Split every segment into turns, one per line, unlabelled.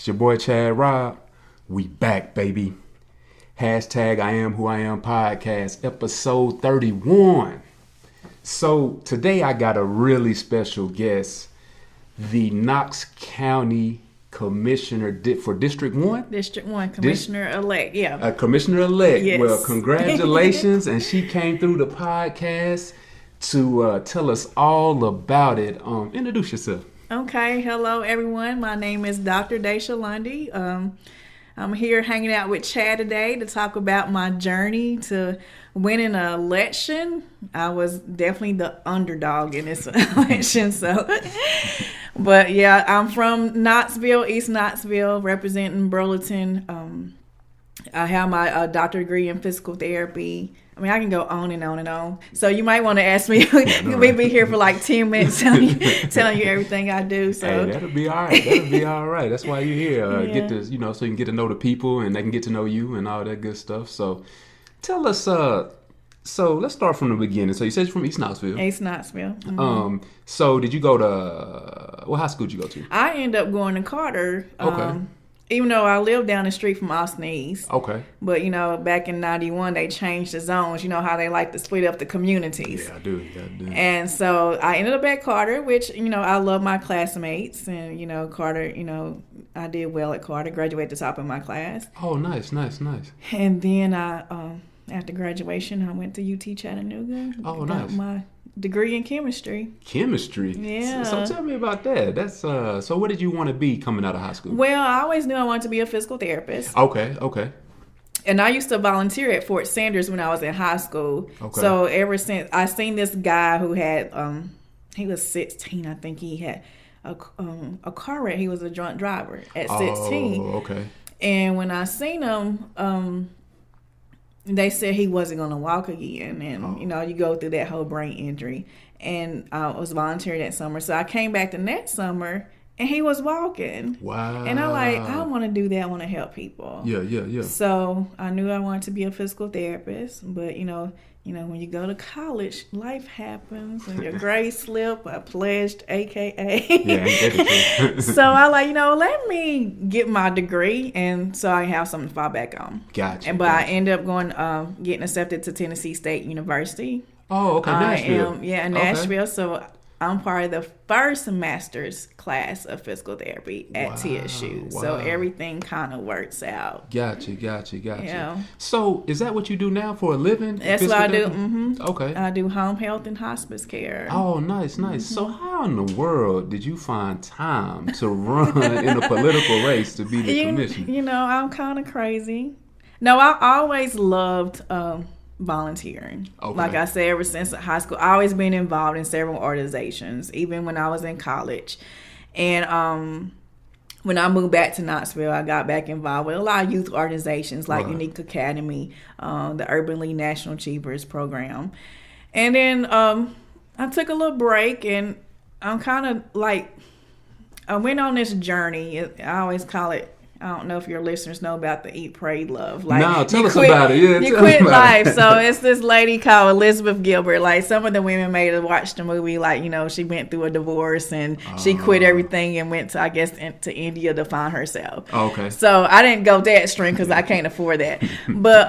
It's your boy Chad Rob. We back, baby. Hashtag iAMWHOiAM podcast, episode 31. So today I got a really special guest, the Knox County Commissioner for District 1?
District 1, Commissioner-elect, yeah.
Commissioner-elect.
Yes.
Well, congratulations. And she came through the podcast to tell us all about it. Introduce yourself.
Okay, hello everyone. My name is Dr. Dasha Lundy. I'm here hanging out with Chad today to talk about my journey to winning an election. I was definitely the underdog in this election, but yeah, I'm from Knoxville, East Knoxville, representing Burlington. I have my doctorate degree in physical therapy. I mean, I can go on and on and on. So you might want to ask me. We'll be here for like 10 minutes telling you everything I do. So
hey, that'll be all right. That'll be all right. That's why you're here. Get to, so you can get to know the people and they can get to know you and all that good stuff. So tell us. So let's start from the beginning. So you said you're from East Knoxville.
East Knoxville. Mm-hmm.
So did you go to what high school did you go to?
I ended up going to Carter.
Okay.
Even though I lived down the street from Austin East.
Okay.
But, back in 91, they changed the zones. You know how they like to split up the communities.
Yeah, I do.
And so I ended up at Carter, which, I love my classmates. And, Carter, I did well at Carter, graduated at the top of my class.
Oh, nice.
And then after graduation, I went to UT Chattanooga.
Oh,
got
nice.
my degree in chemistry.
Chemistry?
Yeah.
So tell me about that. That's so what did you want to be coming out of high school?
Well, I always knew I wanted to be a physical therapist.
Okay.
And I used to volunteer at Fort Sanders when I was in high school. Okay. So ever since I seen this guy who had he was 16, I think he had a car wreck. He was a drunk driver at 16.
Oh, okay.
And when I seen him, they said he wasn't going to walk again. And, you go through that whole brain injury. And I was volunteering that summer. So I came back the next summer, and he was walking.
Wow.
And I want to do that. I want to help people.
Yeah.
So I knew I wanted to be a physical therapist. But, when you go to college, life happens. And your grades slip. I pledged, a.k.a.
Yeah,
So I let me get my degree. And so I have something to fall back on.
Gotcha.
I ended up going, getting accepted to Tennessee State University.
Oh, okay, Nashville.
In Nashville. So I'm part of the first master's class of physical therapy at TSU. Wow. So everything kind of works out.
Gotcha.
Yeah.
So is that what you do now for a living?
That's what I do. Mm-hmm.
Okay.
I do home health and hospice care.
Oh, nice. Mm-hmm. So how in the world did you find time to run in a political race to be the commissioner?
I'm kind of crazy. No, I always loved volunteering. Okay. Like I said, ever since high school, I always been involved in several organizations, even when I was in college. And when I moved back to Knoxville, I got back involved with a lot of youth organizations like Unique Academy, the Urban League National Achievers Program. And then I took a little break, and I'm kind of I went on this journey. I always call it, I don't know if your listeners know about the Eat, Pray, Love.
No, tell us about it. Yeah,
you quit life. So it's this lady called Elizabeth Gilbert. Some of the women made her watch the movie. She went through a divorce and she quit everything and went to, to India to find herself.
Okay.
So I didn't go that extreme because I can't afford that. But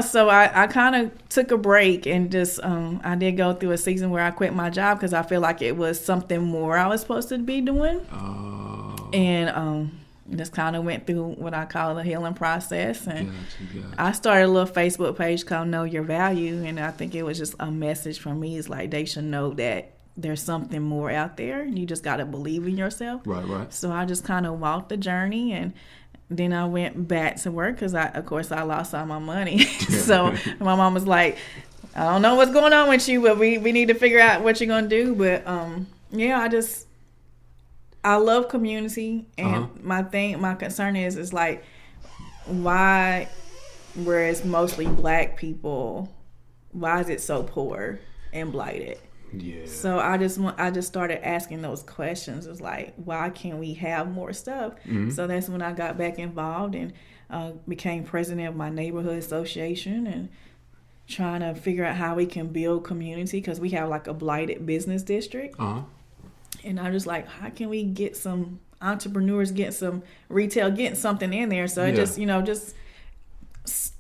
so I kind of took a break and just I did go through a season where I quit my job because I feel like it was something more I was supposed to be doing.
Oh.
And just kind of went through what I call the healing process. And
gotcha.
I started a little Facebook page called Know Your Value. And I think it was just a message from me. It's they should know that there's something more out there. You just got to believe in yourself.
Right.
So I just kind of walked the journey. And then I went back to work because, of course, I lost all my money. So my mom was like, I don't know what's going on with you, but we need to figure out what you're going to do. But, I love community, and my concern is why, where it's mostly black people, why is it so poor and blighted?
Yeah.
So I just started asking those questions. It's why can't we have more stuff? Mm-hmm. So that's when I got back involved and became president of my neighborhood association and trying to figure out how we can build community because we have a blighted business district. And I was how can we get some entrepreneurs getting some retail, getting something in there. So it just, just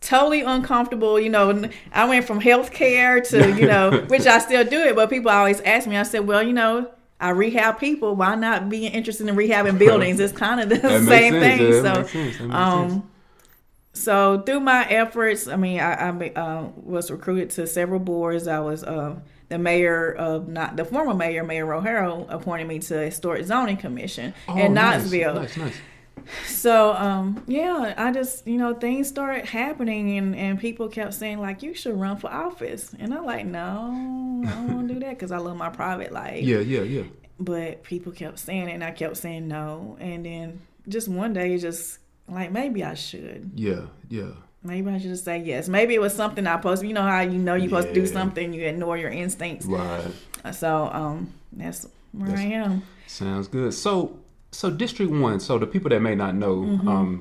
totally uncomfortable. I went from healthcare to, which I still do it, but people always ask me, I said, well, I rehab people. Why not being interested in rehabbing buildings? It's kind of the same thing. So through my efforts, I mean, I was recruited to several boards. I was the mayor of the former mayor, Mayor Rohero, appointed me to Historic Zoning Commission in Knoxville.
Nice.
So I just things started happening, and people kept saying like, you should run for office, and I'm like, no, I don't want to do that because I love my private life.
Yeah.
But people kept saying it, and I kept saying no, and then just one day, just like, maybe I should.
Yeah.
Maybe I should just say yes. Maybe it was something I supposed to, how you're supposed to do something, you ignore your instincts.
Right.
So that's where I am.
Sounds good. So District 1, so the people that may not know,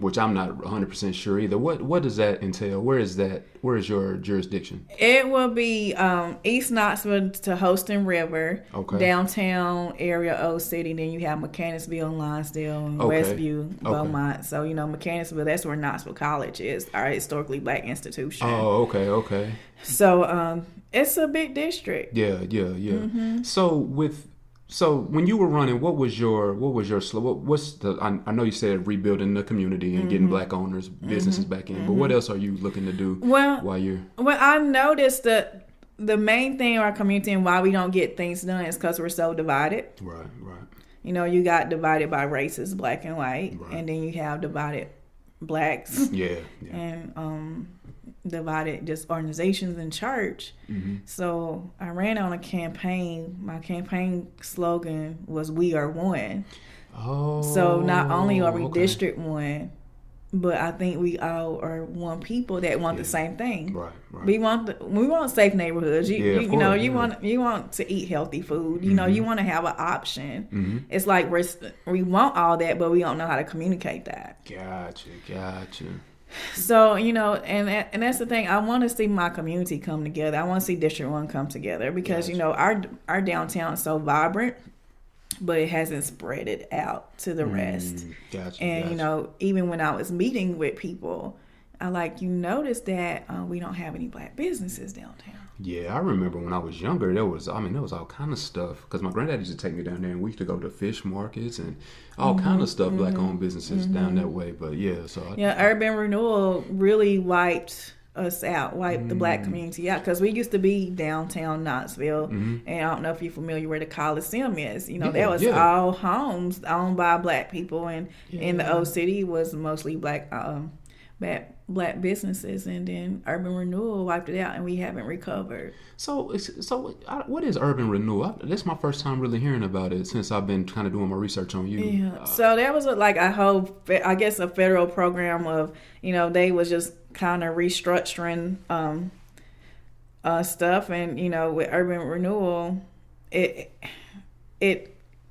which I'm not 100% sure either, what does that entail? Where is your jurisdiction?
It will be East Knoxville to Holston River, downtown area, Old City. Then you have Mechanicsville, Lonsdale, and Westview, Beaumont. So, Mechanicsville, that's where Knoxville College is, our historically black institution.
Oh, okay.
So it's a big district.
Yeah. Mm-hmm. So when you were running, what's the? I know you said rebuilding the community and getting black owners businesses back in, but what else are you looking to do while you're? Well,
I noticed that the main thing in our community and why we don't get things done is because we're so divided.
Right.
You got divided by races, black and white, and then you have divided blacks.
Yeah.
And divided just organizations and church. So I ran on a campaign. My campaign slogan was "We are one." So not only are we District 1, but I think we all are one people that want the same thing.
Right.
We want safe neighborhoods. You want to eat healthy food. You want to have an option. It's like we want all that, but we don't know how to communicate that.
Gotcha.
So, and that's the thing. I want to see my community come together. I want to see District 1 come together because, our downtown is so vibrant, but it hasn't spread it out to the rest.
Gotcha.
And, even when I was meeting with people, you notice that we don't have any black businesses downtown.
Yeah, I remember when I was younger, there was all kind of stuff. Because my granddad used to take me down there, and we used to go to fish markets and all kind of stuff, black-owned businesses down that way. But urban renewal really wiped us out, wiped the black community out. Because we used to be downtown Knoxville, and I don't know if you're familiar where the Coliseum is. That was all homes owned by black people, and in the old city was mostly black businesses, and then urban renewal wiped it out, and we haven't recovered. So what is urban renewal? This is my first time really hearing about it since I've been kind of doing my research on you.
Yeah. So that was a whole, I guess, a federal program of, they was just kind of restructuring stuff, and with urban renewal,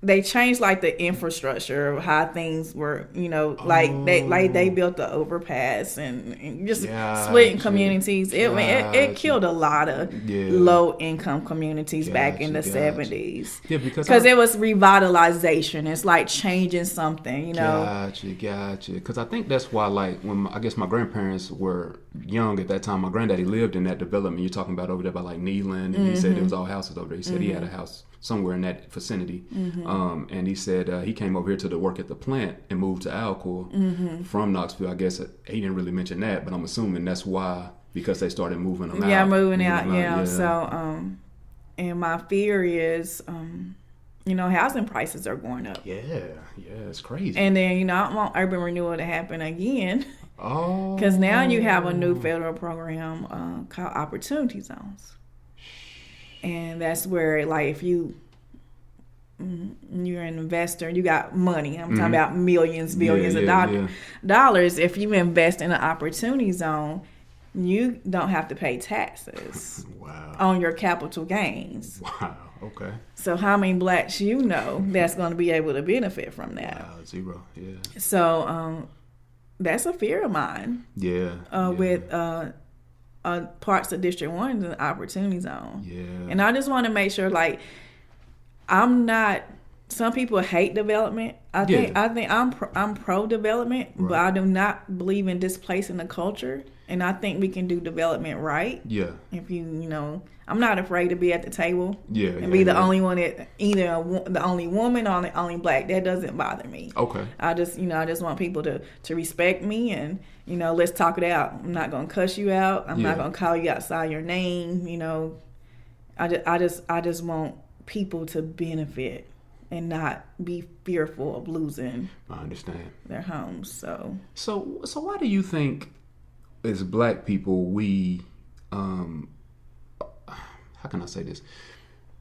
they changed the infrastructure of how things were, they built the overpass and just splitting communities. It killed a lot of low income communities back in the 70s. Yeah, because it was revitalization. It's like changing something,
Gotcha. Because I think that's why, when I guess my grandparents were young at that time, my granddaddy lived in that development you're talking about over there by Neyland, and he said there was all houses over there. He said he had a house somewhere in that vicinity. And he said he came over here to work at the plant and moved to Alcoa from Knoxville. I guess he didn't really mention that, but I'm assuming that's why, because they started moving them out.
Yeah, moving out. Yeah. So, and my fear is, housing prices are going up.
Yeah, it's crazy.
And then, I don't want urban renewal to happen again. Because now you have a new federal program called Opportunity Zones. And that's where, if you're an investor, you got money. I'm talking about billions of dollars. If you invest in an opportunity zone, you don't have to pay taxes on your capital gains.
Wow. Okay.
So how many blacks that's going to be able to benefit from that?
Wow, zero. Yeah.
So that's a fear of mine. With parts of District 1 is an opportunity zone. Yeah. And I just want to make sure, I'm not some people hate development. I think I'm pro development, right. But I do not believe in displacing the culture. And I think we can do development right.
Yeah.
If you know, I'm not afraid to be at the table.
Yeah.
And be the only one either the only woman or the only black. That doesn't bother me.
Okay.
I just want people to respect me and, let's talk it out. I'm not gonna cuss you out. I'm not gonna call you outside your name. I just want people to benefit and not be fearful of losing.
I understand.
Their homes. So
why do you think, as black people, we how can I say this?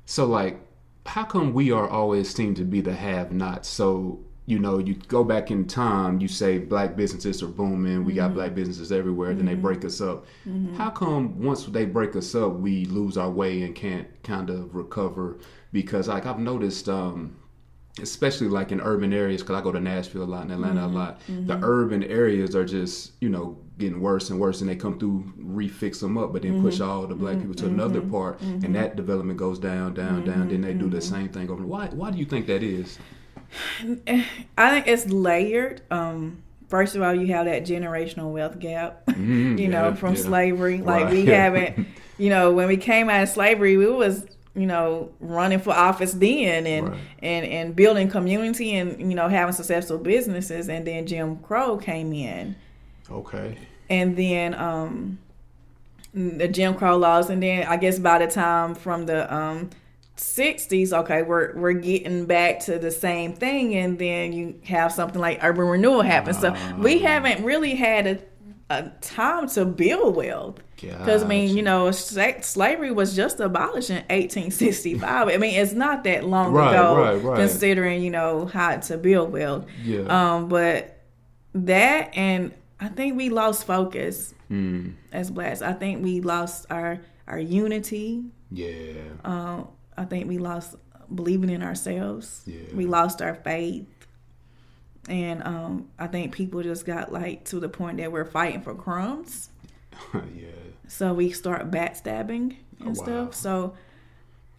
So like, how come we are always seem to be the have-nots? So you go back in time, you say black businesses are booming, we got black businesses everywhere, then they break us up. How come once they break us up, we lose our way and can't kind of recover? Because like I've noticed, especially like in urban areas, because I go to Nashville a lot and Atlanta a lot, the urban areas are just, getting worse and worse, and they come through, refix them up, but then push all the black people to another part, and that development goes down, then they do the same thing over. Why do you think that is?
I think it's layered. First of all, you have that generational wealth gap, from slavery. Like we haven't, when we came out of slavery, we was, running for office then and building community and, having successful businesses. And then Jim Crow came in.
Okay.
And then the Jim Crow laws. And then I guess by the time from the 60s, okay, we're getting back to the same thing. And then you have something like urban renewal happen. So we haven't really had a time to build wealth. Because, slavery was just abolished in 1865. I mean, it's not that long ago, considering, how to build wealth.
Yeah.
But that, and I think we lost focus as blacks. I think we lost our unity.
Yeah.
I think we lost believing in ourselves.
Yeah.
We lost our faith. And I think people just got to the point that we're fighting for crumbs.
Yeah.
So we start backstabbing and stuff. So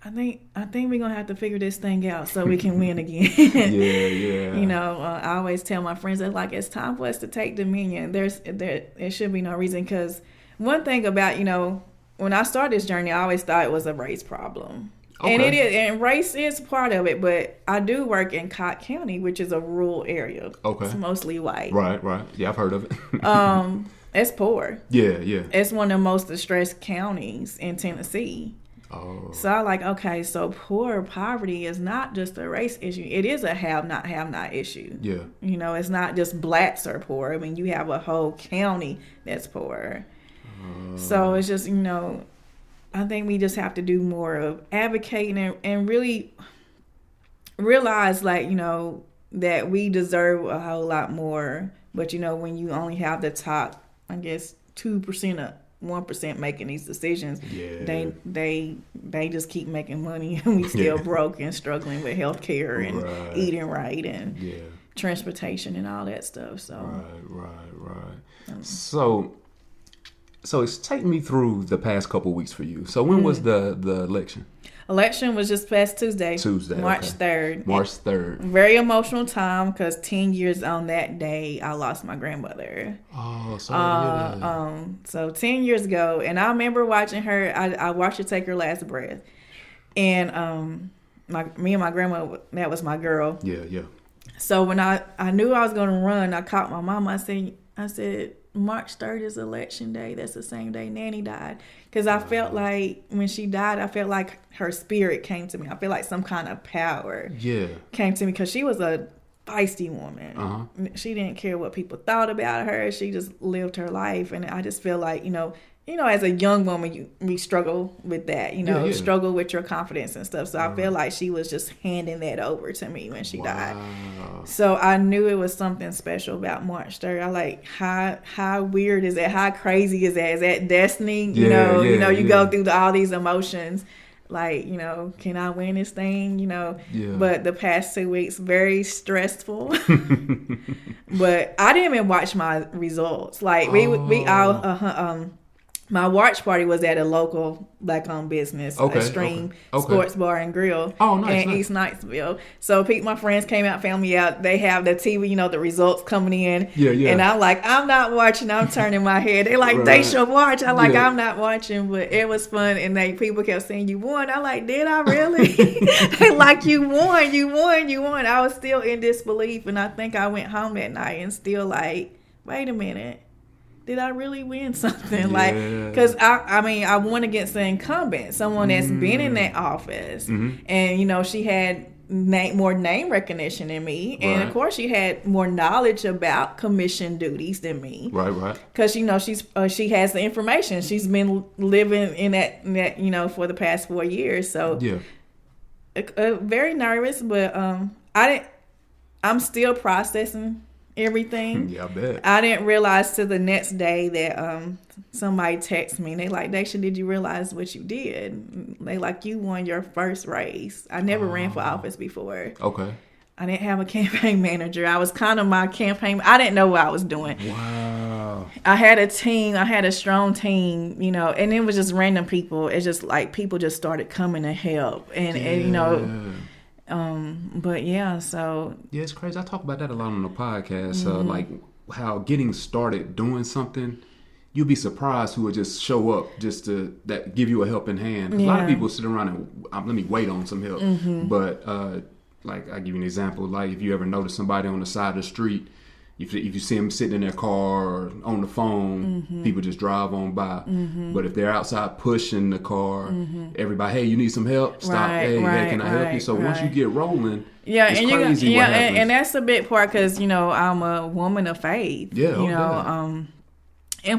I think we're gonna have to figure this thing out so we can win again.
Yeah.
I always tell my friends that it's time for us to take dominion. There should be no reason, because one thing about when I started this journey, I always thought it was a race problem. Okay. And it is, and race is part of it, but I do work in Cobb County, which is a rural area. Okay. It's mostly white.
Right. Yeah, I've heard of it.
It's poor.
Yeah.
It's one of the most distressed counties in Tennessee.
Oh.
So I okay, so poverty is not just a race issue. It is a have-not issue.
Yeah.
It's not just blacks are poor. I mean, you have a whole county that's poor. So it's just, I think we just have to do more of advocating and really realize, that we deserve a whole lot more. But, when you only have the top, I guess, 2% or 1% making these decisions, they just keep making money, and we still broke and struggling with healthcare and eating right and transportation and all that stuff. So
right. So it's taken me through the past couple weeks for you. So when was the election?
Election was just past Tuesday, March 3rd.
March 3rd.
Very emotional time, because 10 years on that day, I lost my grandmother.
Oh, sorry.
So 10 years ago, and I remember watching her. I watched her take her last breath, and me and my grandma, that was my girl.
Yeah.
So when I knew I was going to run, I called my mom. I said, March 3rd is election day. That's the same day Nanny died. Because I felt like when she died, I felt like her spirit came to me. I feel like some kind of power came to me, because she was a feisty woman. She didn't care what people thought about her. She just lived her life. And I just feel like, as a young woman, we struggle with that, struggle with your confidence and stuff. So I feel like she was just handing that over to me when she died. So I knew it was something special about March 3rd. I how weird is that? How crazy is that? Is that destiny? You go through all these emotions. Can I win this thing? But the past 2 weeks, very stressful. But I didn't even watch my results. We all my watch party was at a local black-owned business, Extreme Sports Bar and Grill in East Knightsville. So my friends came out, found me out. They have the TV, the results coming in.
Yeah.
And I'm like, I'm not watching. I'm turning my head. They're like, they should watch. I'm like, I'm not watching. But it was fun. And people kept saying, you won. I'm like, did I really? They like, you won. I was still in disbelief. And I think I went home that night and still like, wait a minute. Did I really win something? Like, because I won against the incumbent, someone that's been in that office, and she had more name recognition than me, and of course she had more knowledge about commission duties than me.
Right.
Because she has the information. She's been living in that for the past 4 years. So very nervous, but I'm still processing everything.
Yeah, I bet.
I didn't realize till the next day that somebody texted me and they like, Dasha, did you realize what you did? They like, you won your first race. I never ran for office before.
Okay.
I didn't have a campaign manager. I was kind of my campaign. I didn't know what I was doing.
Wow.
I had a team. I had a strong team, and it was just random people. It's just like people just started coming to help. But so
it's crazy. I talk about that a lot on the podcast. Like how getting started doing something, you'll be surprised who will just show up just to give you a helping hand. 'Cause a lot of people sit around and let me wait on some help. But like I give you an example. Like if you ever notice somebody on the side of the street, if you see them sitting in their car or on the phone, people just drive on by. But if they're outside pushing the car, everybody, hey, you need some help? Stop. Hey, can I help you? So once you get rolling, it's crazy what happens.
And that's the big part because, I'm a woman of faith. And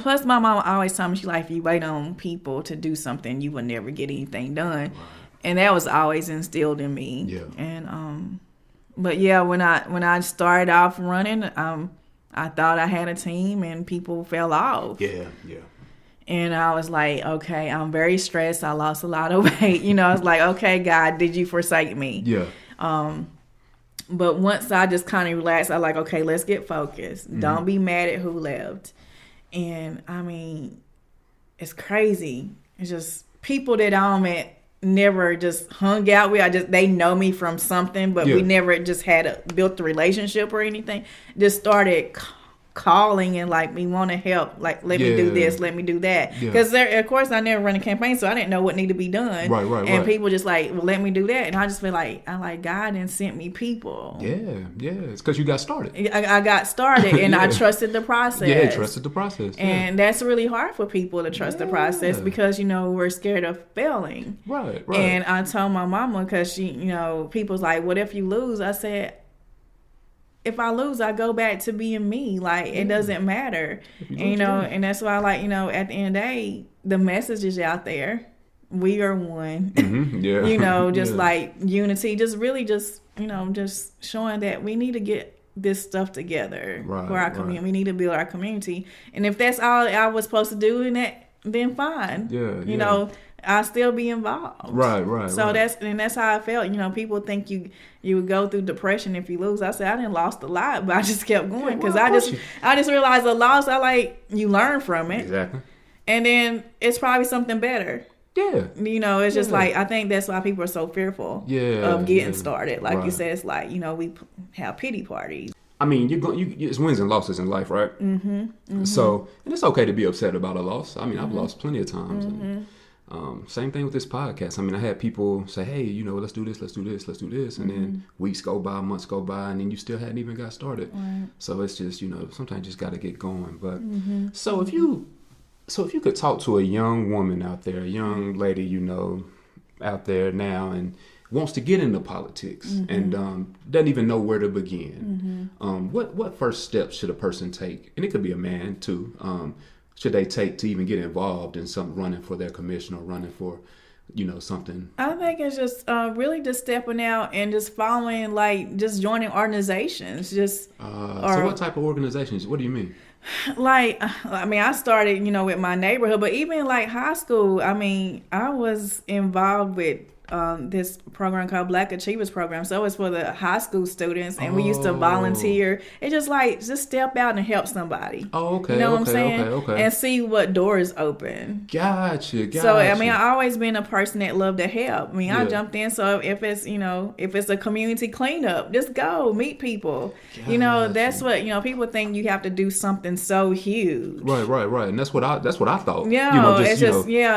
plus my mom always told me, she's like, if you wait on people to do something, you will never get anything done. Right. And that was always instilled in me.
Yeah.
And, but when I started off running, I thought I had a team and people fell off.
Yeah.
And I was like, okay, I'm very stressed. I lost a lot of weight. I was like, okay, God, did you forsake me?
Yeah.
But once I just kind of relaxed, I was like, okay, let's get focused. Don't be mad at who left. And it's crazy. It's just people that I met never just hung out with. They know me from something, but we never just built a relationship or anything. Just started calling and like, we want to help. Like, let me do this, let me do that. Because of course I never run a campaign, so I didn't know what needed to be done.
Right.
And people just like, well, let me do that. And I just feel like, God and sent me people.
Yeah. It's because you got started.
I got started and I trusted the process.
Yeah, trusted the process.
And that's really hard for people to trust the process because, we're scared of failing.
Right.
And I told my mama because she, people's like, what if you lose? I said, if I lose, I go back to being me. Like, it doesn't matter. And, and that's why, like, at the end of the day, the message is out there. We are one. Like unity, just really just showing that we need to get this stuff together for our community. We need to build our community. And if that's all I was supposed to do in that, then fine. I'll still be involved.
Right.
So that's how I felt. People think you would go through depression if you lose. I said I didn't lost a lot, but I just kept going because I just realized a loss. You learn from it.
Exactly.
And then it's probably something better.
Yeah.
It's just like, I think that's why people are so fearful of getting started. Like you said, it's like, we have pity parties.
I mean, it's wins and losses in life, right? So, and it's okay to be upset about a loss. I mean, I've lost plenty of times. And, same thing with this podcast. I mean, I had people say, hey, let's do this. And then weeks go by, months go by, and then you still hadn't even got started.
Right.
So it's just, sometimes you just got to get going. But so if you could talk to a young woman out there, a young lady, out there now and wants to get into politics and doesn't even know where to begin. What first steps should a person take? And it could be a man too. Should they take to even get involved in running for their commission or running for, something?
I think it's just really just stepping out and just following, like just joining organizations. So
what type of organizations? What do you mean?
Like, I started, with my neighborhood, but even like high school, I was involved with this program called Black Achievers Program. So it's for the high school students, and we used to volunteer. It's just step out and help somebody.
Oh, okay.
You know what I'm
Okay,
saying?
okay.
And see what doors open.
Gotcha.
So I mean, I always been a person that loved to help. I mean, I
Yeah.
jumped in. So if it's a community cleanup, just go meet people.
Gotcha.
You know, that's what people think you have to do something so huge.
Right. And that's what I thought.
Yeah,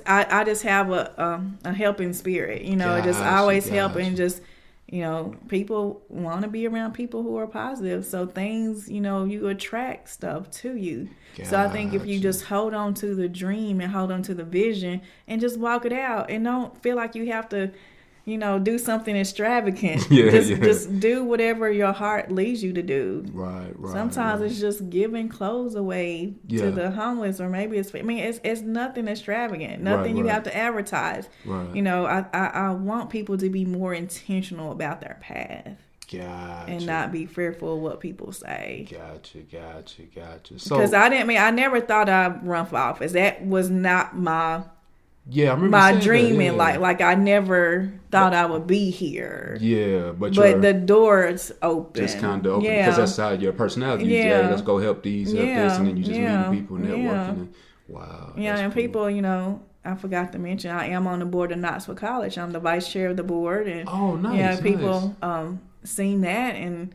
I just have a helping spirit. You know, just always helping. Just people want to be around people who are positive. So things, you attract stuff to you. So I think if you just hold on to the dream and hold on to the vision and just walk it out and don't feel like you have to, do something extravagant. Just do whatever your heart leads you to do.
Right.
Sometimes it's just giving clothes away to the homeless, or maybe it's nothing extravagant, nothing you have to advertise.
Right.
I want people to be more intentional about their path.
Gotcha.
And not be fearful of what people say.
Gotcha. So,
because I never thought I'd run for office. That was not my dream in life. Like I never thought I would be here.
Yeah, but
the doors open.
Just kind of open because that's how your personality is. Yeah, let's go help these, help this, and then you just meet people, networking. And, wow.
Yeah, and
cool.
People, I forgot to mention, I am on the board of Knoxville College. I'm the vice chair of the board, and people seen that, and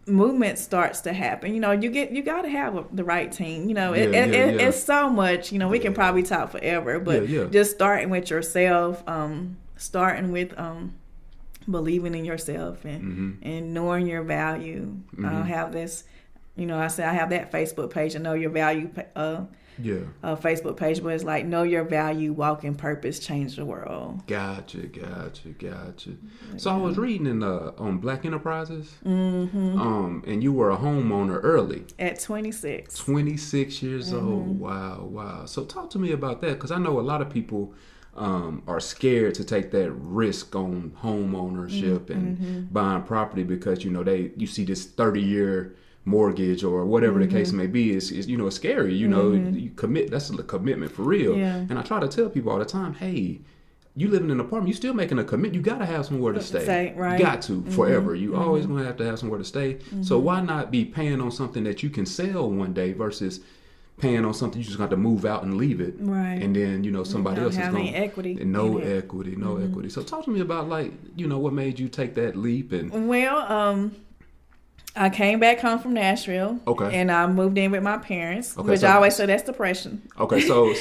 movement starts to happen. You got to have the right team. It's so much. We can probably talk forever, but just starting with yourself, starting with believing in yourself and knowing your value. I have this. I say I have that Facebook page, Know Your Value. Facebook page, but it's like Know Your Value, Walk in Purpose, Change the World.
Gotcha. So I was reading on Black Enterprises, and you were a homeowner early.
At 26.
26 years old. Wow. So talk to me about that, because I know a lot of people are scared to take that risk on home ownership and buying property because, you see this 30-year mortgage or whatever the case may be is it's scary. You commit. That's a commitment for real. And I try to tell people all the time, hey, you live in an apartment, you still making a commitment. You got to have somewhere to stay.
Right.
You got to forever. You always going to have somewhere to stay. So why not be paying on something that you can sell one day versus paying on something you just got to move out and leave it.
Right.
And then somebody else is going
equity.
No equity. So talk to me about what made you take that leap and.
Well, I came back home from Nashville.
Okay.
And I moved in with my parents, which I always say that's depression.
Okay. So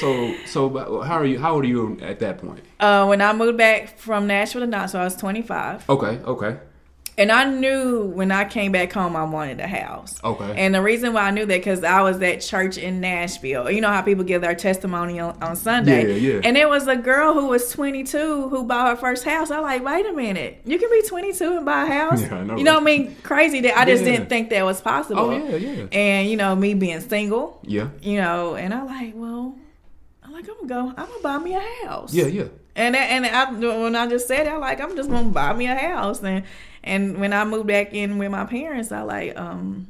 how old are you at that point?
When I moved back from Nashville to Knoxville, I was 25.
Okay.
And I knew when I came back home, I wanted a house.
Okay.
And the reason why I knew that, because I was at church in Nashville. You know how people give their testimony on Sunday?
Yeah.
And there was a girl who was 22 who bought her first house. I was like, wait a minute. You can be 22 and buy a house?
Yeah, I know.
You know what I mean? Crazy that I just didn't think that was possible.
Oh, yeah.
And, me being single.
Yeah.
And I'm like, I'm going to buy me a house.
Yeah.
And when I just said that, I'm just going to buy me a house. And when I moved back in with my parents, and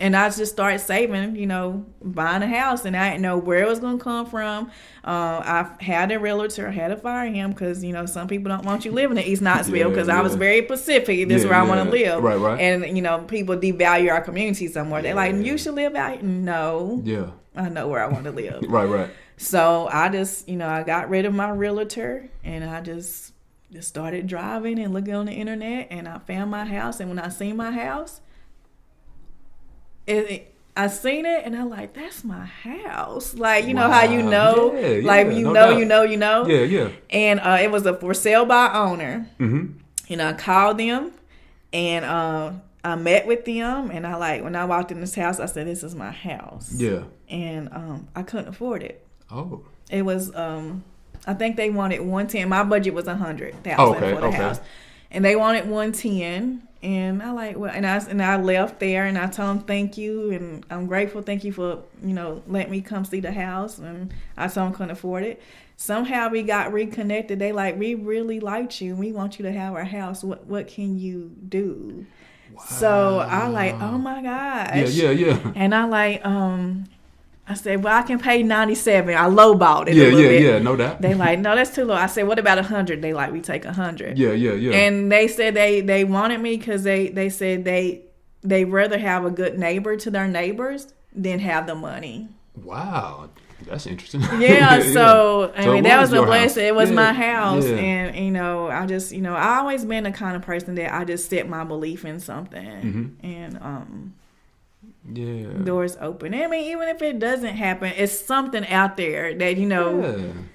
I just started saving, buying a house, and I didn't know where it was going to come from. I had a realtor, I had to fire him because, some people don't want you living in East Knoxville because I was very Pacific. This is where I want to live.
Right.
And, people devalue our community somewhere. They're like, you should live out here. No.
Yeah.
I know where I want to live.
Right.
So I just, I got rid of my realtor, and I just started driving and looking on the internet, and I found my house. And when I seen my house, I seen it, and I'm like, that's my house. Like, know how you know?
Yeah,
like,
you know.
Yeah. And it was a for sale by owner.
Mm-hmm.
And I called them, and I met with them, and when I walked in this house, I said, this is my house.
Yeah.
And I couldn't afford it.
Oh.
It was I think they wanted 110. My budget was $100,000 for the house, and they wanted 110. And I left there, and I told them thank you, and I'm grateful. Thank you for letting me come see the house. And I told them couldn't afford it. Somehow we got reconnected. They we really liked you, and we want you to have our house. What can you do? Wow. So I oh my gosh.
Yeah.
And I said, well, I can pay 97. I lowballed it a little bit. Yeah, no doubt. They like, no, that's too low. I said, what about 100? They like, we take 100.
Yeah.
And they said they wanted me because they said they rather have a good neighbor to their neighbors than have the money.
Wow. That's interesting.
Yeah, so I mean that was a blessing. It was my house, and I just I always been the kind of person that I just set my belief in something, and doors open. I mean, even if it doesn't happen, it's something out there that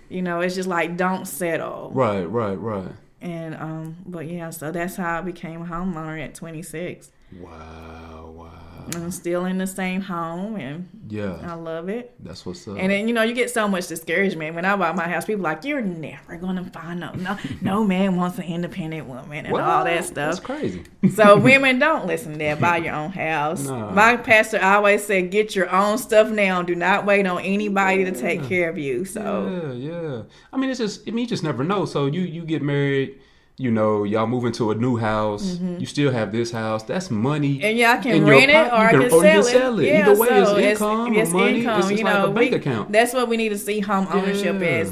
it's just like don't settle.
Right.
And but yeah, so that's how I became a homeowner at 26.
Wow.
I'm still in the same home, and I love it.
That's what's up.
And then you get so much discouragement when I bought my house. People like, you're never gonna find no man wants an independent woman and all that stuff.
That's crazy.
So women, don't listen to that. Buy your own house. No. My pastor always said, get your own stuff now. Do not wait on anybody to take care of you. So
yeah. I mean, you just never know. So you get married. Y'all move into a new house. You still have this house. That's money.
And I can rent it or I can sell it.
Yeah, either way, it's income or money.
Income.
It's like a bank account.
That's what we need to see home ownership is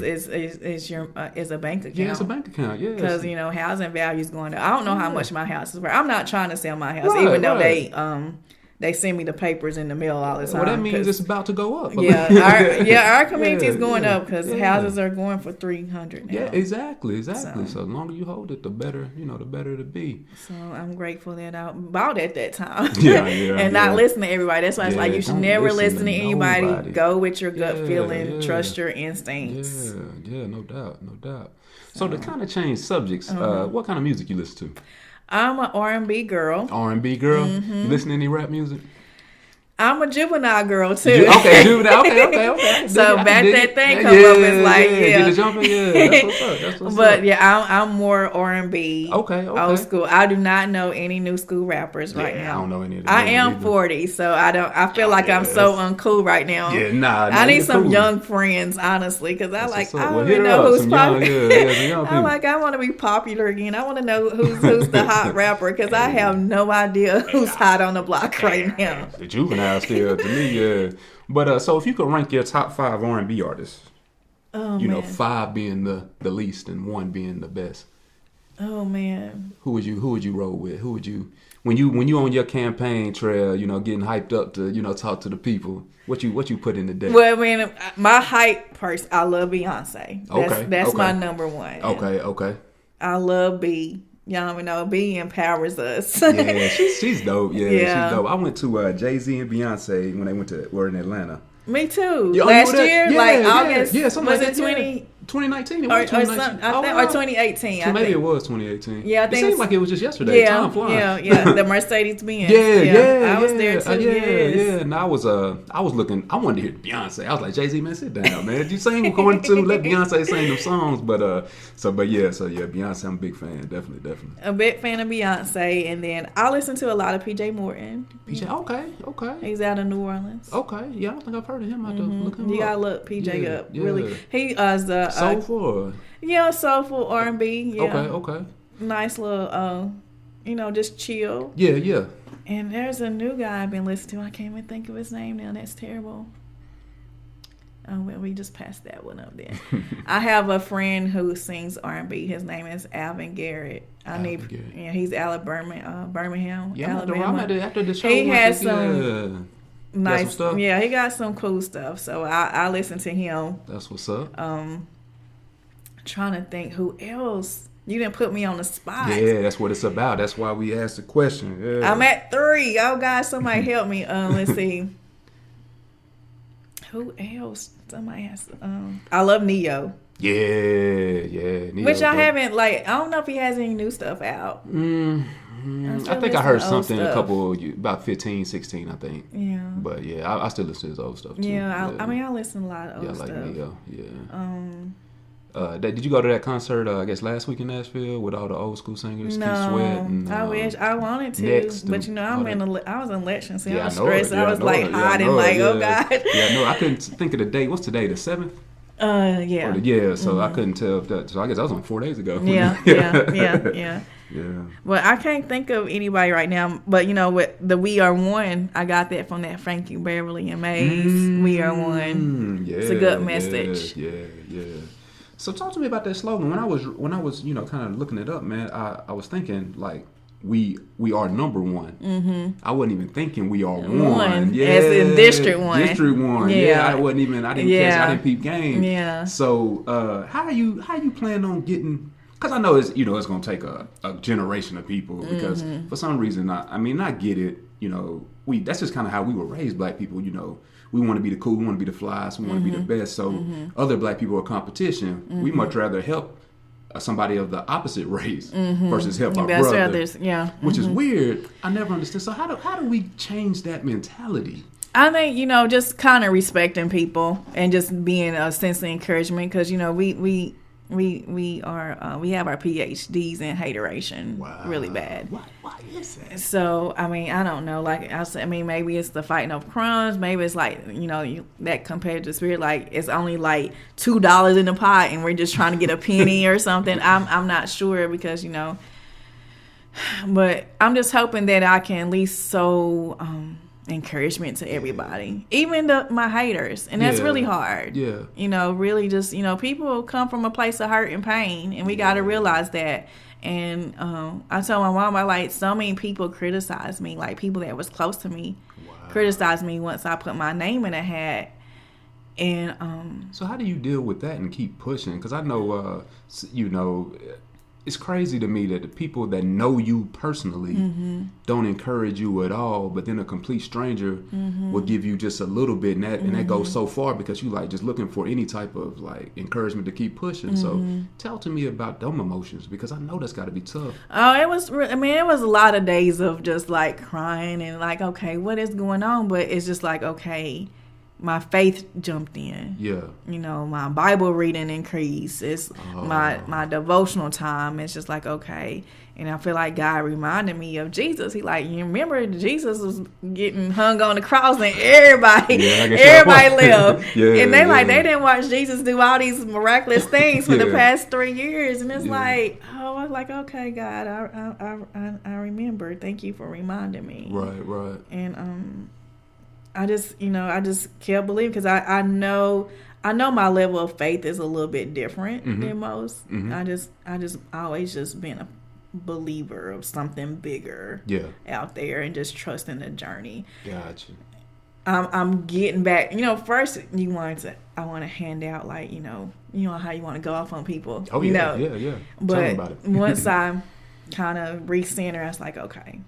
a bank account.
Yeah, it's a bank account. Yeah,
because housing value is going down. I don't know how much my house is worth. I'm not trying to sell my house, even though they send me the papers in the mail all the time.
Well, that means it's about to go up.
Our community is going up because houses are going for $300 now.
Yeah, exactly. So the longer you hold it, the better, the better to be.
So I'm grateful that I bought at that time. And not listen to everybody. That's why it's like you should never listen to anybody. Nobody. Go with your gut feeling. Trust your instincts.
Yeah, no doubt. So to kind of change subjects, what kind of music you listen to?
I'm an R&B girl.
R&B girl? You listen to any rap music?
I'm a juvenile girl too.
Okay, juvenile. Okay.
So back that thing come up, it's like
get the jumping. Yeah, that's what's up.
But I'm more R&B.
Okay.
Old school. I do not know any new school rappers right now.
I don't know any of them.
I am 40, so I feel like I'm so uncool right now.
Yeah, nah.
I need some young friends, honestly, because I don't even know who's popular. I'm like, I want to be popular again. I want to know who's the hot rapper, because I have no idea who's hot on the block right now.
The juvenile. Still to me, but so if you could rank your top 5 R&B artists, man. 5 being the least and 1 being the best.
Oh man,
who would you roll with? Who would you when you on your campaign trail, getting hyped up to talk to the people? What you put in the day?
Well, I mean, my hype person, I love Beyonce. That's my number one.
Okay.
I love B. Y'all know B empowers us.
Yeah, she's dope. Yeah, she's dope. I went to Jay-Z and Beyonce when they were in Atlanta.
Me too. Last year, August.
Yeah, something
was
like
it 2019?
It was 2019.
Or 2018.
So maybe it was 2018.
Yeah, I think
it seemed like it was just yesterday. Time flies.
Yeah. The Mercedes Benz.
Yeah.
I was there too.
Yeah. And I was looking. I wanted to hear Beyonce. I was like, Jay-Z, man, sit down, man. You sing according to let Beyonce sing them songs. But Beyonce, I'm a big fan. Definitely.
A big fan of Beyonce, and then I listen to a lot of PJ Morton.
Okay.
He's out of New Orleans.
Okay. Yeah, I don't think I've heard of him. I have to look him up.
You gotta look PJ up. Yeah. Really, he is
soulful.
Soulful R&B. Yeah.
Okay.
Nice little, just chill.
Yeah.
And there's a new guy I've been listening to. I can't even think of his name now. That's terrible. We just passed that one up there. I have a friend who sings R&B. His name is Alvin Garrett. He's Birmingham.
Yeah,
Alabama.
After the show.
He has some nice
stuff.
Yeah, he got some cool stuff. So I listen to him.
That's what's up.
Trying to think who else. You didn't put me on the spot.
Yeah, that's what it's about. That's why we asked the question. Yeah.
I'm at 3. Oh God, somebody help me. Let's see. Who else? Somebody has. I love Neo.
Yeah. Neo,
which I haven't I don't know if he has any new stuff out.
I think I heard something about 15, 16, I think.
Yeah.
But yeah, I still listen to his old stuff too.
Yeah, I listen to a lot of old stuff.
Yeah, like Neo. Yeah. Did you go to that concert? I guess last week in Nashville with all the old school singers.
No,
Keith Sweat and,
I wish I wanted to, but I was in election, so I was
stressed.
I was hiding, oh God.
Yeah, no, I couldn't think of the date. What's today? The 7th?
Yeah.
So I couldn't tell if that. So I guess that was on 4 days ago.
Yeah.
Yeah.
Well, I can't think of anybody right now, but with the "We Are One," I got that from that Frankie Beverly and Mays. We are one.
Yeah,
it's a good message.
Yeah. So talk to me about that slogan. When I was kind of looking it up, man, I was thinking like we are number one. Mm-hmm. I wasn't even thinking we are one. Yeah,
as in District 1.
District 1. Yeah, I didn't catch. I didn't peep game.
Yeah.
So how are you plan on getting? Because I know it's going to take a generation of people. Because for some reason, I get it. That's just kind of how we were raised, black people. We want to be the cool, we want to be the flies, we want to be the best. So other black people are competition. We much rather help somebody of the opposite race versus help our brother.
Others, yeah.
Which is weird. I never understood. So how do we change that mentality?
I think, just kind of respecting people and just being a sense of encouragement because, we have our PhDs in hateration.
Wow.
Really bad.
Why is that?
So, I don't know. Like I said, maybe it's the fighting of crumbs. Maybe it's like, that competitive spirit. Like it's only like $2 in the pot and we're just trying to get a penny or something. I'm not sure because, but I'm just hoping that I can at least sow encouragement to everybody, even my haters, and that's really hard. Really just people come from a place of hurt and pain, and we got to realize that. And I told my mom, so many people criticized me, like people that was close to me criticized me once I put my name in a hat. And
so how do you deal with that and keep pushing? Because I know it's crazy to me that the people that know you personally don't encourage you at all, but then a complete stranger will give you just a little bit, and that goes so far because you like just looking for any type of like encouragement to keep pushing. So tell to me about them emotions because I know that's got to be tough.
Oh, it was a lot of days of just like crying and like, okay, what is going on? But it's just like, okay, my faith jumped in.
Yeah.
My Bible reading increased. It's my devotional time. It's just like, okay. And I feel like God reminded me of Jesus. He like, you remember Jesus was getting hung on the cross and everybody left. And they didn't watch Jesus do all these miraculous things for the past 3 years. And it's like, I was like, okay, God, I remember. Thank you for reminding me.
Right.
And I just kept believing because I know my level of faith is a little bit different than most. I always just been a believer of something bigger out there and just trusting the journey.
Gotcha.
I'm getting back. First I want to hand out like how you want to go off on people.
Oh yeah.
But
tell me about it.
Once I kind of recenter, I was like, okay.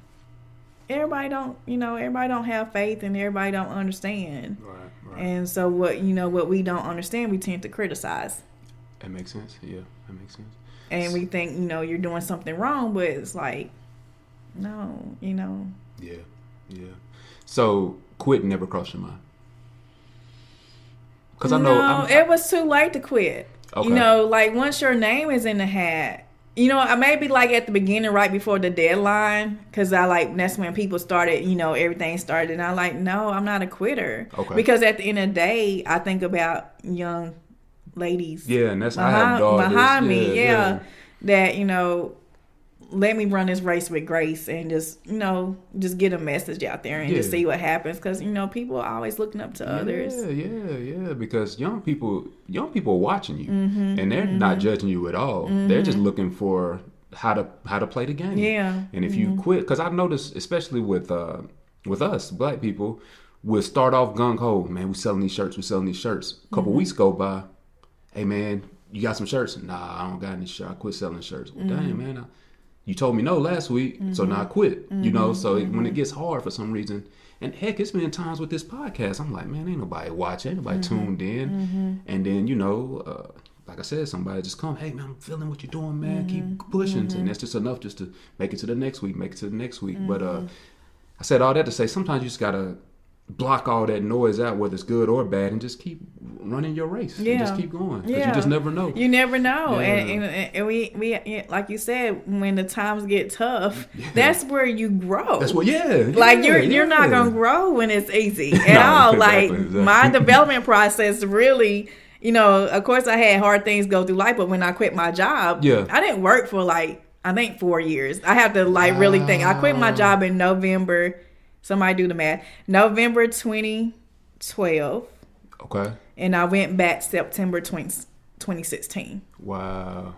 Everybody don't have faith and everybody don't understand.
Right.
And so what we don't understand, we tend to criticize.
That makes sense. Yeah, that makes sense.
And we think, you're doing something wrong, but it's like, no,
Yeah. So quit never crossed your mind? Because I know
it was too late to quit.
Okay.
Like once your name is in the hat, maybe like at the beginning, right before the deadline, because that's when people started, everything started. And I like, no, I'm not a quitter.
Okay.
Because at the end of the day, I think about young ladies.
Yeah, and that's I have daughters.
Behind me, that, let me run this race with grace and just get a message out there and just see what happens. Because, people are always looking up to others.
Yeah. Because young people are watching you and they're not judging you at all. They're just looking for how to play the game.
Yeah.
And if you quit, because I've noticed, especially with us, black people, we'll start off gung-ho. Man, we're selling these shirts. A couple weeks go by. Hey, man, you got some shirts? Nah, I don't got any shirts. I quit selling shirts. Well, dang, man. You told me no last week, so now I quit. So when it gets hard for some reason, and heck, it's been times with this podcast, I'm like, man, ain't nobody watching, ain't nobody tuned in. And then, like I said, somebody just come, hey, man, I'm feeling what you're doing, man. Keep pushing. And that's just enough just to make it to the next week. But I said all that to say sometimes you just got to block all that noise out, whether it's good or bad, and just keep running your race. And just keep going. Because you just never know.
You never know. And we like you said, when the times get tough, that's where you grow.
That's what,
you're not going to grow when it's easy at all. Exactly. My development process really, of course I had hard things go through life, but when I quit my job, I didn't work for like I think 4 years. I have to really think. I quit my job in November. Somebody do the math. November 2012.
Okay.
And I went back September 2016.
Wow.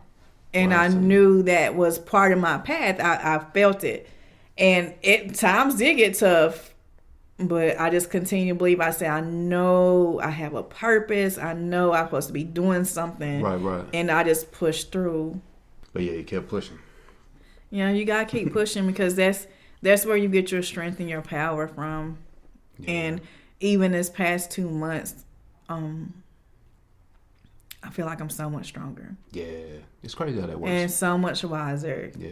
And I knew that was part of my path. I felt it. And times did get tough. But I just continue to believe. I say, I know I have a purpose. I know I'm supposed to be doing something.
Right.
And I just pushed through.
But yeah, you kept pushing.
Yeah, you got to keep pushing because that's where you get your strength and your power from. Yeah. And even this past 2 months, I feel like I'm so much stronger.
Yeah. It's crazy how that works.
And so much wiser.
Yeah.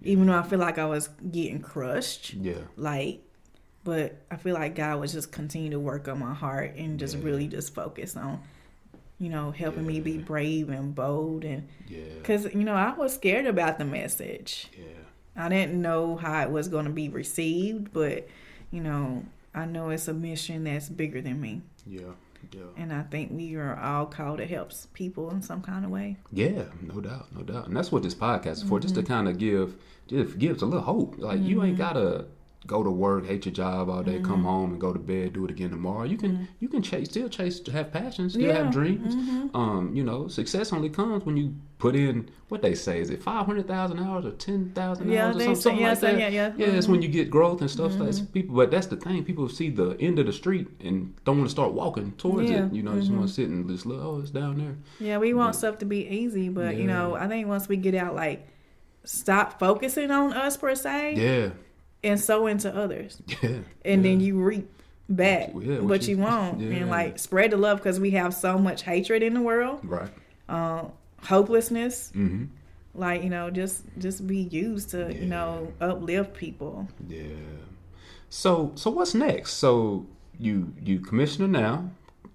Even though I feel like I was getting crushed.
Yeah.
But I feel like God was just continue to work on my heart and just really just focus on, helping me be brave and bold. And because, I was scared about the message. Yeah. I didn't know how it was going to be received, but, I know it's a mission that's bigger than me. Yeah. Yeah. And I think we are all called to help people in some kind of way. Yeah,
no doubt. And that's what this podcast is for, just to kind of give a little hope. Like, you ain't got to go to work, hate your job all day, come home and go to bed, do it again tomorrow. You can still chase, have passions, still have dreams. Success only comes when you put in what they say. Is it 500,000 hours or 10,000 hours or something like that? Yeah, it's when you get growth and stuff. Like people, but that's the thing. People see the end of the street and don't want to start walking towards it. Just want to sit and just look. Oh, it's down there.
Yeah, we want stuff to be easy, but I think once we get out, stop focusing on us per se. Yeah. And sow into others. Yeah. And then you reap back what you want. Yeah. And spread the love because we have so much hatred in the world. Right. Hopelessness. Mm-hmm. Just be used to, uplift people. Yeah.
So what's next? So you commissioner now.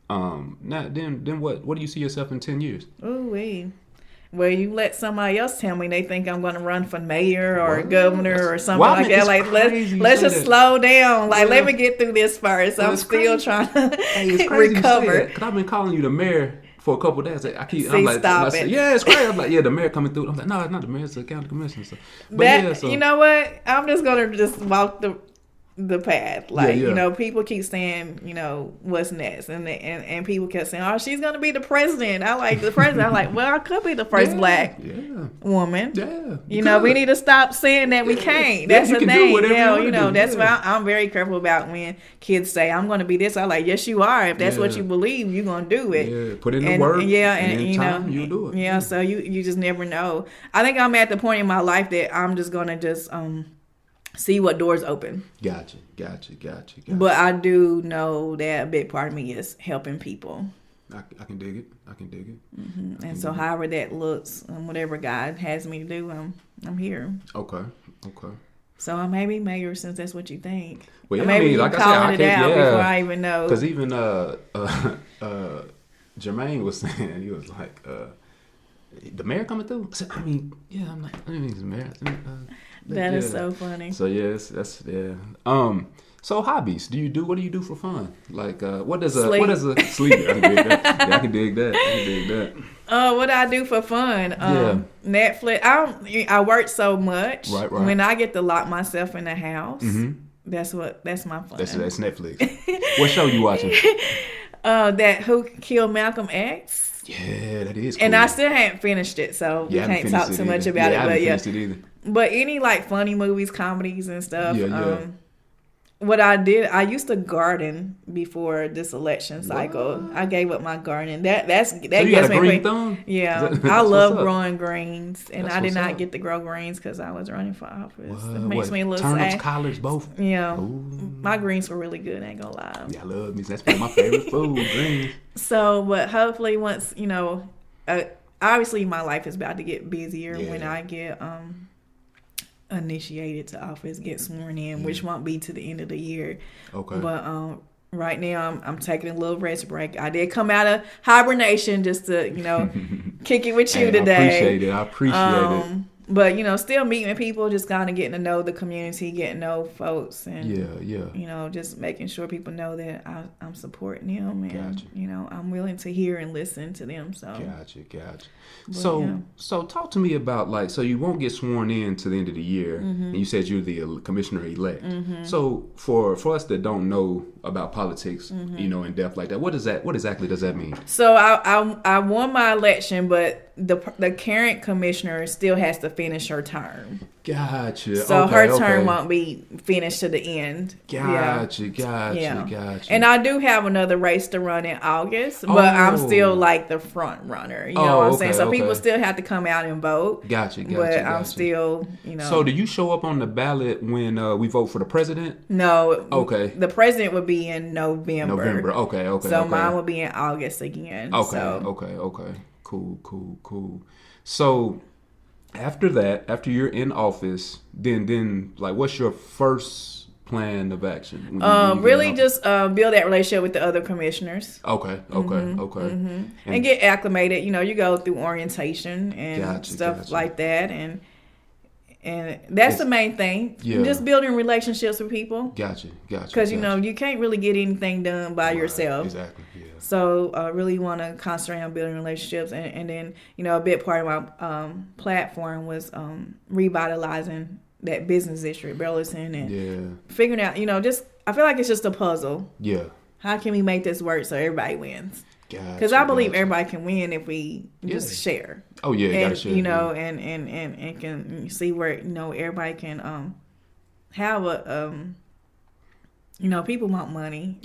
Then what do you see yourself in 10 years?
Ooh-wee. Well, you let somebody else tell me they think I'm going to run for mayor or governor or something like that. Let's just slow down. Let me get through this first. I'm still trying to recover.
Because I've been calling you the mayor for a couple of days.
Stop it.
Yeah, it's crazy. I'm like, the mayor coming through. I'm like, no, it's not the mayor. It's the county commissioner. So,
you know what? I'm just going to just walk the path. People keep saying, what's next, and people kept saying, oh, she's gonna be the president. I like the president. I'm like, well, I could be the first black woman. Yeah, we need to stop saying that we can't. That's the thing. That's why I'm very careful about when kids say I'm gonna be this. I'm like, yes, you are. If that's what you believe, you're gonna do it.
Yeah, put in the work. And you do it.
Yeah, so you just never know. I think I'm at the point in my life that I'm just gonna see what doors open.
Gotcha.
But I do know that a big part of me is helping people.
I can dig it.
Mm-hmm. And so however that looks, whatever God has me to do, I'm here.
Okay.
So I may be mayor since that's what you think.
Well,
maybe you calling it out before I even know.
Because even Jermaine was saying, he was like, the mayor coming through? I said, I'm like, I think he's the mayor.
That is so funny.
So yes, that's so hobbies. What do you do for fun? What does a sleep? I can dig that.
What I do for fun? Netflix. I work so much. Right. When I get to lock myself in the house, that's my fun.
That's Netflix. What show you watching?
That Who Killed Malcolm X.
Yeah, that is cool.
And I still haven't finished it, so we can't talk too much about it. But
finished it either.
But any funny movies, comedies and stuff. What I did, I used to garden before this election cycle. What? I gave up my gardening. That
so you got a green thumb?
Yeah, I love growing greens, and I did not get to grow greens because I was running for office. It makes me a little
sad.
Turnips,
collards, both.
Yeah, my greens were really good. I ain't gonna lie.
Yeah, I love me. That's one of my favorite food, greens.
So, but hopefully, once obviously, my life is about to get busier when I get initiated to office, get sworn in, which won't be to the end of the year. Okay. But right now I'm taking a little rest break. I did come out of hibernation just to, kick it with you today.
I appreciate it.
But, still meeting people, just kind of getting to know the community, getting to know folks. And, just making sure people know that I'm supporting them. And, I'm willing to hear and listen to them. So
Gotcha.
But,
so talk to me about, so you won't get sworn in to the end of the year. And you said you're the commissioner-elect. So for us that don't know about politics, in depth like that, what exactly does that mean?
So I won my election, but the current commissioner still has to finish her term.
Gotcha.
So her term won't be finished to the end.
Gotcha.
And I do have another race to run in August, but I'm still like the front runner. You know what I'm saying? So people still have to come out and vote.
Gotcha.
But I'm still,
So do you show up on the ballot when we vote for the president?
No.
Okay.
The president would be in November.
Okay.
So mine will be in August again.
Okay. Cool. So after you're in office, then like what's your first plan of action?
Really just build that relationship with the other commissioners.
Okay.
And get acclimated. You go through orientation and stuff like that, and that's the main thing. Yeah. Just building relationships with people.
Gotcha.
Because you can't really get anything done by yourself.
Exactly. Yeah.
So I really want to concentrate on building relationships, and then a big part of my platform was revitalizing that business district, Burleson, and figuring out. I feel like it's just a puzzle.
Yeah.
How can we make this work so everybody wins? Because I believe everybody can win if we just share.
Oh yeah, you gotta share.
And can see where everybody can have a people want money.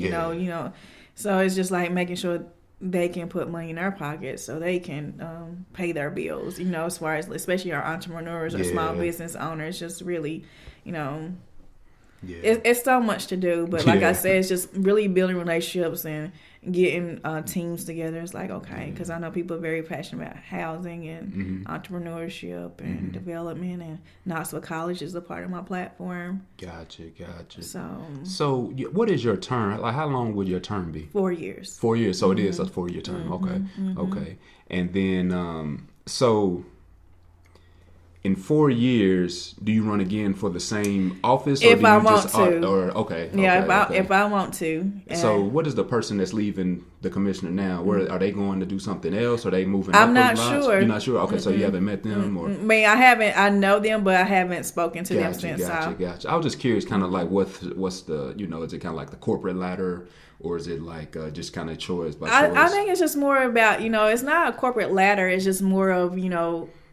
So it's just like making sure they can put money in their pockets so they can pay their bills. As far as especially our entrepreneurs or small business owners, just really, it's so much to do. But like I said, it's just really building relationships and getting teams together. It's like, okay, because I know people are very passionate about housing and entrepreneurship and development, and Knoxville College is a part of my platform.
Gotcha.
So
what is your term? Like, how long would your term be?
4 years.
4 years. So it is a 4-year term. Okay. And then so in 4 years, do you run again for the same office?
If I want to.
If
I want to.
So what is the person that's leaving the commissioner now? Where are they going to do something else? Are they moving?
I'm not sure.
You're not sure? Okay, so you haven't met them? Or?
I haven't. I know them, but I haven't spoken to them since.
Gotcha. I was just curious, kind of like what's the, is it kind of like the corporate ladder? Or is it like just kind of choice by choice?
I think it's just more about, it's not a corporate ladder. It's just more of,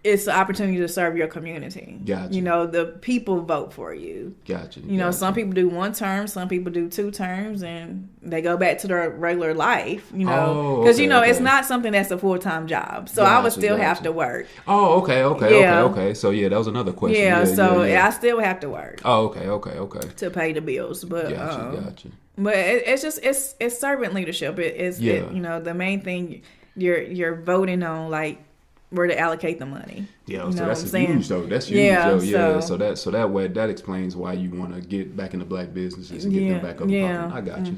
it's the opportunity to serve your community.
Gotcha.
The people vote for you.
Gotcha.
Some people do 1 term, some people do 2 terms, and they go back to their regular life. Because it's not something that's a full-time job. So I would still have to work.
Oh, okay. So that was another question.
I still have to work.
Oh, okay.
To pay the bills, but
gotcha.
But it's just it's servant leadership. The main thing you're voting on, like, where to allocate the money.
Yeah, so that's huge though. That's huge though. Yeah. So that way that explains why you want to get back into black businesses and get them back up. Yeah. I got you.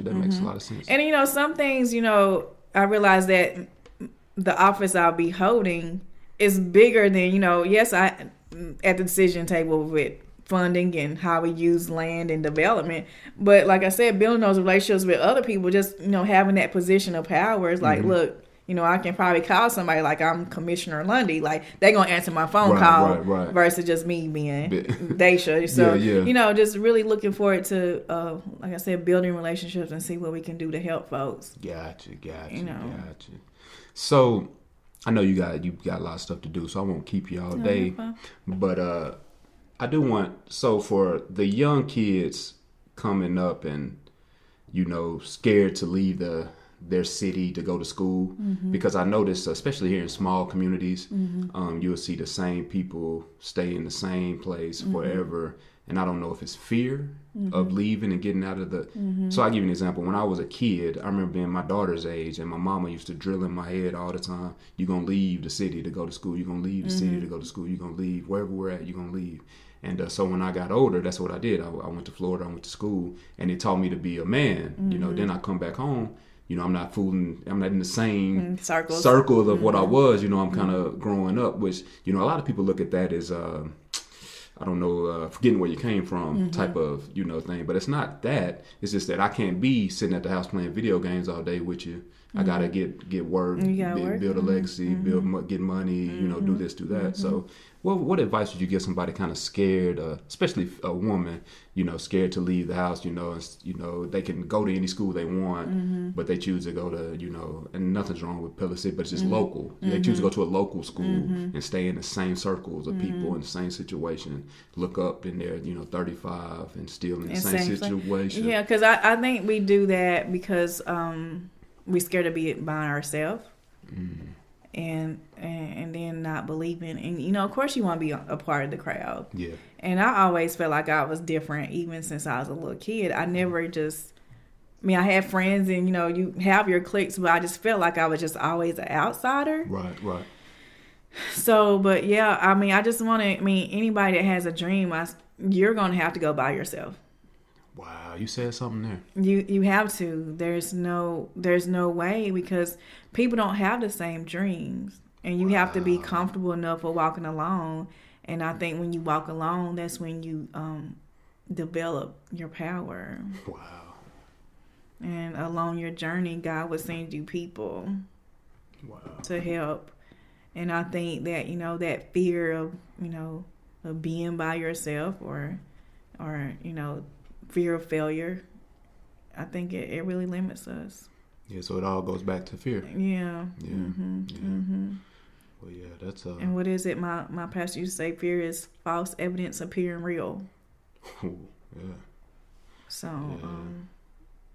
That makes a lot of sense.
And some things, I realize that the office I'll be holding is bigger than, yes, I at the decision table with funding and how we use land and development. But like I said, building those relationships with other people, just, having that position of power is like, look, I can probably call somebody like I'm Commissioner Lundy. Like, they're going to answer my phone call versus just me being Dasha. So, just really looking forward to, like I said, building relationships and see what we can do to help folks.
Gotcha. So, I know you got a lot of stuff to do, so I won't keep you all day. But I do want, so for the young kids coming up and, scared to leave their city to go to school, because I notice, especially here in small communities, you'll see the same people stay in the same place forever. And I don't know if it's fear of leaving and getting out of the... So I'll give you an example. When I was a kid, I remember being my daughter's age, and my mama used to drill in my head all the time, you're going to leave the city to go to school. You're going to leave the city to go to school. You're going to leave. Wherever we're at, you're going to leave. And so when I got older, that's what I did. I went to Florida. I went to school, and it taught me to be a man. Then I come back home. you know, I'm not in the same
circles
of what I was, you know, I'm kind of growing up, which, you know, a lot of people look at that as, I don't know, forgetting where you came from type of, you know, thing. But it's not that. It's just that I can't be sitting at the house playing video games all day with you. I got to get work, build a legacy, get money, you know, do this, do that. So what advice would you give somebody kind of scared, especially a woman, you know, scared to leave the house, you know, they can go to any school they want, but they choose to go to, you know, and nothing's wrong with Pillar City, but it's just local. They choose to go to a local school and stay in the same circles of people in the same situation, look up and they're, you know, 35 and still in the same situation.
Yeah, because I think we do that because we're scared to be by ourselves. And then not believing, and you know, of course you want to be a part of the crowd. Yeah. And I always felt like I was different, even since I was a little kid. I never I had friends, and you know, you have your cliques, but I just felt like I was just always an outsider. Right. So, but yeah, I mean, I just want to. I mean, anybody that has a dream, you're gonna have to go by yourself.
Wow, you said something there.
You have to. There's no way, because people don't have the same dreams, and you have to be comfortable enough with walking alone. And I think when you walk alone, that's when you develop your power. Wow. And along your journey, God will send you people to help. And I think that, you know, that fear of, you know, of being by yourself or you know, fear of failure, I think it really limits us.
Yeah, so it all goes back to fear.
Yeah.
Well, yeah, that's
And what is it? My pastor used to say, fear is false evidence appearing real.
Yeah.
So,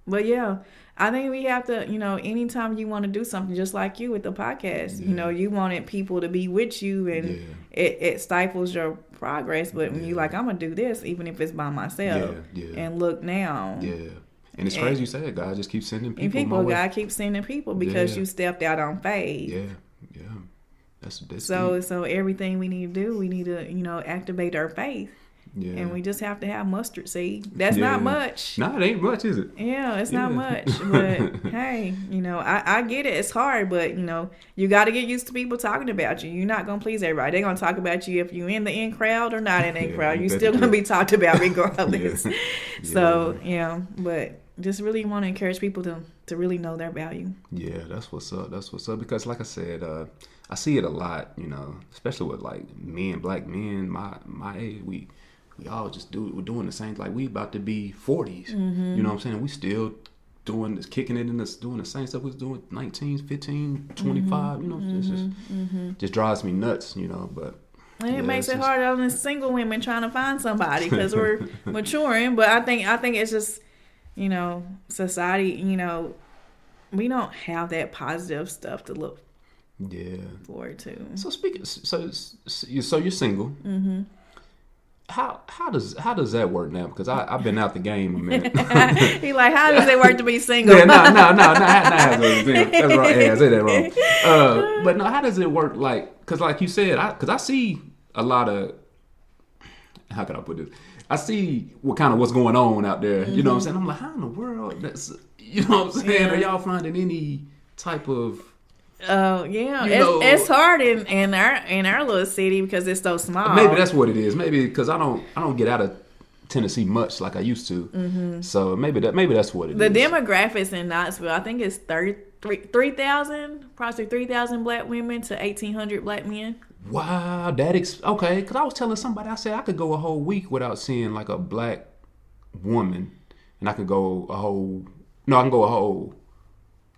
but yeah, I think we have to, you know, anytime you want to do something, just like you with the podcast, you know, you wanted people to be with you, and it stifles your progress. But when you like, I'm gonna do this, even if it's by myself, and look now. Yeah.
And it's crazy you said, God just keeps sending people.
God keeps sending people because you stepped out on faith.
Yeah. That's
so everything we need to do, we need to, you know, activate our faith. Yeah. And we just have to have mustard seed. That's not much.
No, it ain't much, is it?
Yeah, it's not much. But hey, you know, I get it. It's hard, but you know, you got to get used to people talking about you. You're not gonna please everybody. They're gonna talk about you if you're in the in crowd or not in the in crowd. You're still gonna be talked about regardless. So but just really want to encourage people to really know their value. Yeah,
that's what's up. Because like I said, I see it a lot. You know, especially with like black men my age. We all just we're doing the same. Like we about to be 40s. You know what I'm saying? We still doing this, kicking it in this, doing the same stuff we was doing 19, 15, 25. You know, it's just drives me nuts. You know, but.
And it makes it hard on the single women trying to find somebody because we're maturing. But I think it's just, you know, society. You know, we don't have that positive stuff to look forward to. So speaking,
so you're single. How does that work now? Because I've been out the game a minute.
He like, how does it work to be single?
No. That's right. Yeah, I said that wrong. But no, how does it work? Like, because like you said, because I see a lot of, how can I put this? I see what's going on out there. You know what I'm saying? I'm like, how in the world? That's, you know what I'm saying? Yeah. Are y'all finding any type of?
Oh yeah, it's hard in our little city because it's so small.
Maybe that's what it is. Maybe because I don't get out of Tennessee much like I used to. So maybe that's what it is.
The demographics in Knoxville, I think it's 3,000, approximately 3,000 black women to 1,800 black men.
Wow, okay. Because I was telling somebody, I said I could go a whole week without seeing like a black woman, and I can go a whole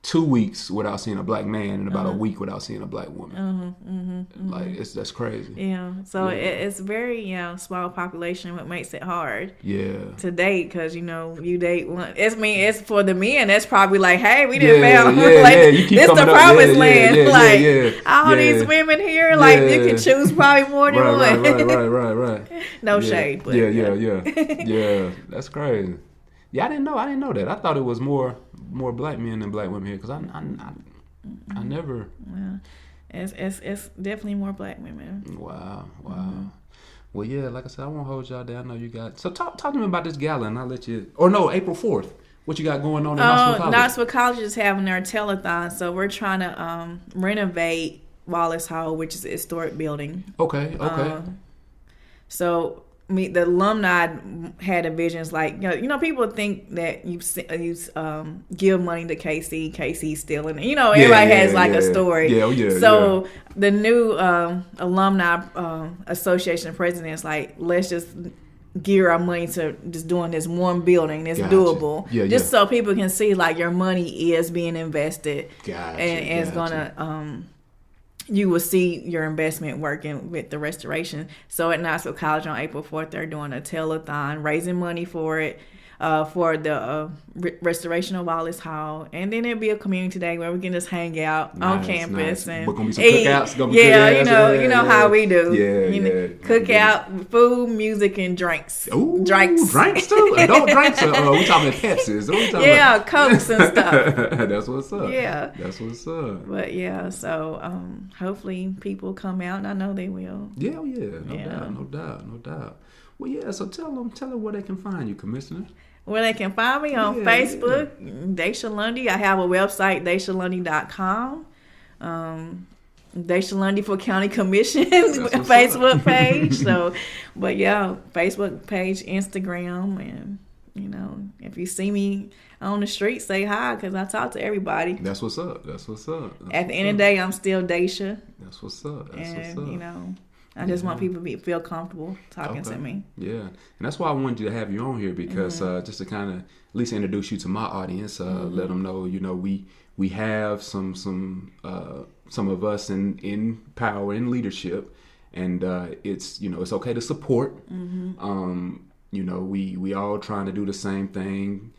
2 weeks without seeing a black man, and about a week without seeing a black woman. Like that's crazy.
Yeah. So it's very small population, what makes it hard. To date, because you date one. It's for the men. That's probably like, hey, we didn't found like this the promised land. All these women here, like you can choose probably more than one.
Right.
No shade. But
yeah. That's crazy. Yeah, I didn't know that. I thought it was more black men than black women here, because I never.
Well, it's definitely more black women.
Wow. Well, yeah, like I said, I won't hold y'all down. I know you got. So talk to me about this gala, and I'll let you. Or no, April 4th. What you got going on in Knoxville College?
Knoxville College is having their telethon, so we're trying to renovate Wallace Hall, which is a historic building.
Okay.
So the alumni had a vision. It's like, people think that you give money to KC stealing. Everybody has a story. So the new alumni association president is like, let's just gear our money to just doing this one building that's doable. Just so people can see like your money is being invested. And it's gonna you will see your investment working with the restoration. So at Knoxville College on April 4th, they're doing a telethon, raising money for it, for the restoration of Wallace Hall. And then there'll be a community day where we can just hang out on campus. And
we're going to be some cookouts.
You know how we do. Cookout, food, music, and drinks.
Ooh,
drinks
too? Adult drinks? Or we talking Pepsis?
Cokes and stuff.
That's what's up.
Yeah.
That's what's up.
But so hopefully people come out, and I know they will.
No doubt. Well, yeah, so tell them where they can find you, Commissioner.
Where they can find me on Facebook, Dasha Lundy. I have a website, DashaLundy.com. Dasha Lundy for County Commission Facebook page. So, but Facebook page, Instagram, and if you see me on the street, say hi, because I talk to everybody.
That's what's up.
At the end of the day, I'm still Dasha.
That's what's up.
I just want people to feel comfortable talking to me.
Yeah, and that's why I wanted to have you on here, because just to kind of at least introduce you to my audience, let them know, we have some of us in power, in leadership, and it's it's okay to support. We all trying to do the same thing,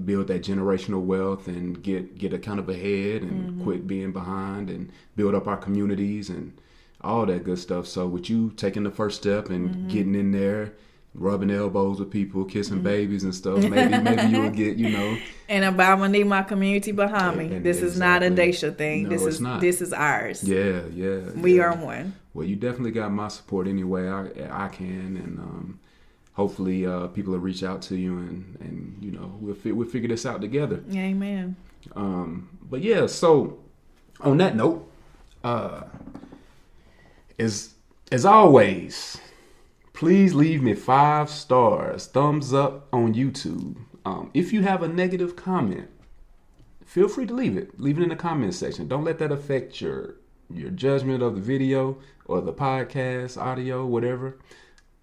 build that generational wealth and get a kind of ahead and quit being behind and build up our communities and all that good stuff. So with you taking the first step and getting in there, rubbing elbows with people, kissing babies and stuff, maybe you will get,
And I'm gonna need my community behind me. This is not a Dasha thing.
No,
this is ours.
Yeah.
We are one.
Well, you definitely got my support anyway. I can, and hopefully people will reach out to you, and we'll figure this out together.
Amen.
But yeah, so on that note, as always, please leave me 5 stars, thumbs up on YouTube. If you have a negative comment, feel free to leave it. Leave it in the comment section. Don't let that affect your judgment of the video or the podcast, audio, whatever.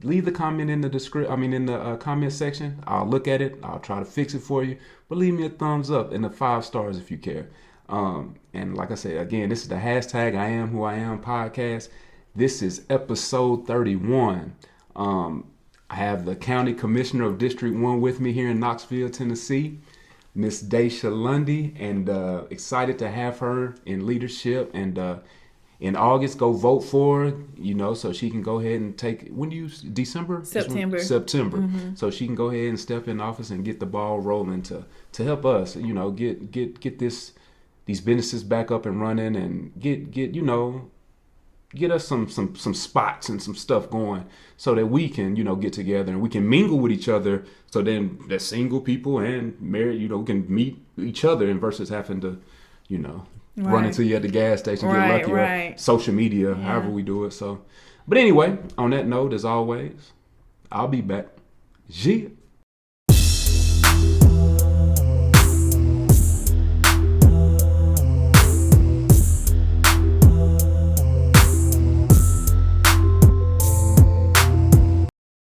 Leave the comment in the comment section. I'll look at it. I'll try to fix it for you. But leave me a thumbs up and the 5 stars if you care. And like I said, again, this is the #iAMWHOiAM podcast. This is episode 31. I have the County Commissioner of District 1 with me here in Knoxville, Tennessee, Miss Fascia Lundy, and excited to have her in leadership. And in August, go vote for her, so she can go ahead and take, December?
September.
So she can go ahead and step in office and get the ball rolling to help us, get these businesses back up and running, and get us some spots and some stuff going, so that we can get together and we can mingle with each other, so then the single people and married can meet each other, and versus having to run into you at the gas station, get lucky, or social media, however we do it. So, but anyway, on that note, as always, I'll be back.